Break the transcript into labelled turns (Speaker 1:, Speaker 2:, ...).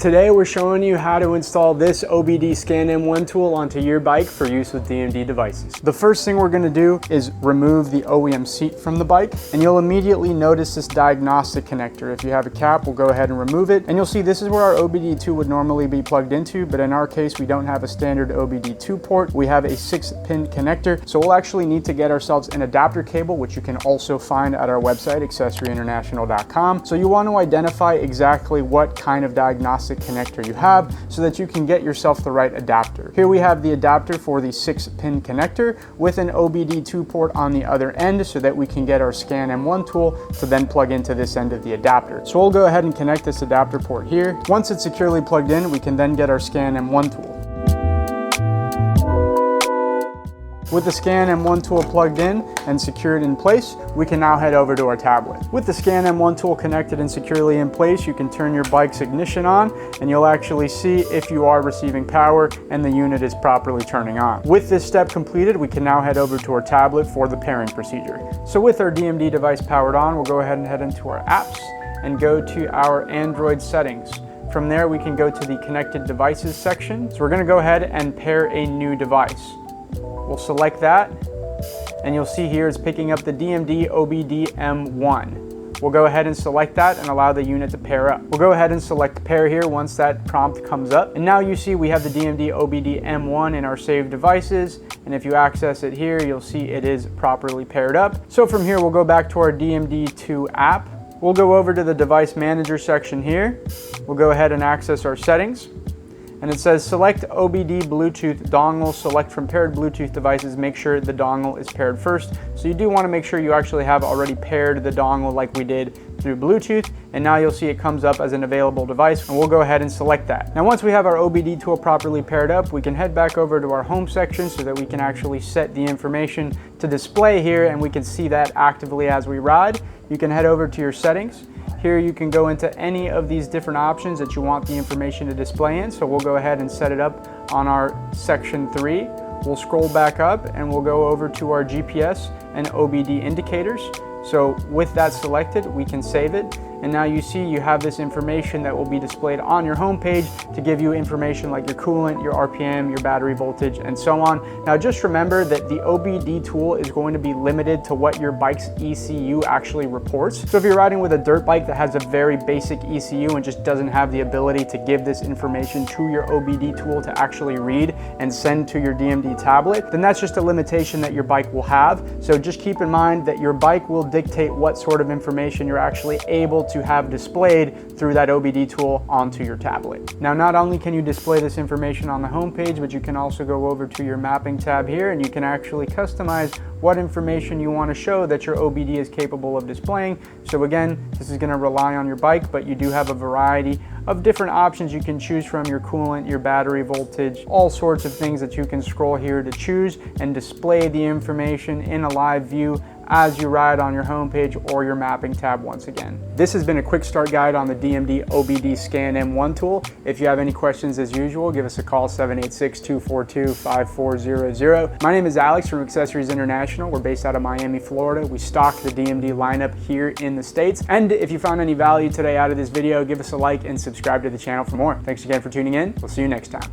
Speaker 1: Today we're showing you how to install this OBD SCAN M1 tool onto your bike for use with DMD devices. The first thing we're going to do is remove the OEM seat from the bike, and you'll immediately notice this diagnostic connector. If you have a cap, we'll go ahead and remove it, and you'll see this is where our OBD2 would normally be plugged into, but in our case we don't have a standard OBD2 port. We have a 6-pin connector, so we'll actually need to get ourselves an adapter cable, which you can also find at our website, accessoryinternational.com. So you want to identify exactly what kind of diagnostic connector you have so that you can get yourself the right adapter. Here we have the adapter for the 6-pin connector with an OBD2 port on the other end so that we can get our SCAN M1 tool to then plug into this end of the adapter. So we'll go ahead and connect this adapter port here. Once it's securely plugged in, we can then get our SCAN M1 tool. With the SCAN M1 tool plugged in and secured in place, we can now head over to our tablet. With the SCAN M1 tool connected and securely in place, you can turn your bike's ignition on and you'll actually see if you are receiving power and the unit is properly turning on. With this step completed, we can now head over to our tablet for the pairing procedure. So with our DMD device powered on, we'll go ahead and head into our apps and go to our Android settings. From there, we can go to the connected devices section. So we're going to go ahead and pair a new device. We'll select that, and you'll see here it's picking up the DMD OBD M1. We'll go ahead and select that and allow the unit to pair up. We'll go ahead and select pair here once that prompt comes up. And now you see we have the DMD OBD M1 in our saved devices. And if you access it here, you'll see it is properly paired up. So from here, we'll go back to our DMD2 app. We'll go over to the device manager section here. We'll go ahead and access our settings. And it says select OBD Bluetooth dongle, select from paired Bluetooth devices, make sure the dongle is paired first. So you do want to make sure you actually have already paired the dongle like we did through Bluetooth, and now you'll see it comes up as an available device, and we'll go ahead and select that. Now once we have our OBD tool properly paired up, we can head back over to our home section so that we can actually set the information to display here, and we can see that actively as we ride. You can head over to your settings. Here you can go into any of these different options that you want the information to display in. So we'll go ahead and set it up on our section 3. We'll scroll back up and we'll go over to our GPS and OBD indicators. So with that selected, we can save it. And now you see you have this information that will be displayed on your home page to give you information like your coolant, your RPM, your battery voltage, and so on. Now just remember that the OBD tool is going to be limited to what your bike's ECU actually reports. So if you're riding with a dirt bike that has a very basic ECU and just doesn't have the ability to give this information to your OBD tool to actually read and send to your DMD tablet, then that's just a limitation that your bike will have. So just keep in mind that your bike will dictate what sort of information you're actually able to have displayed through that OBD tool onto your tablet. Now, not only can you display this information on the home page, but you can also go over to your mapping tab here and you can actually customize what information you want to show that your OBD is capable of displaying. So again, this is going to rely on your bike, but you do have a variety of different options you can choose from: your coolant, your battery voltage, all sorts of things that you can scroll here to choose and display the information in a live view as you ride on your homepage or your mapping tab once again. This has been a quick start guide on the DMD OBD SCAN M1 tool. If you have any questions, as usual, give us a call, 786-242-5400. My name is Alex from Accessories International. We're based out of Miami, Florida. We stock the DMD lineup here in the States. And if you found any value today out of this video, give us a like and subscribe to the channel for more. Thanks again for tuning in. We'll see you next time.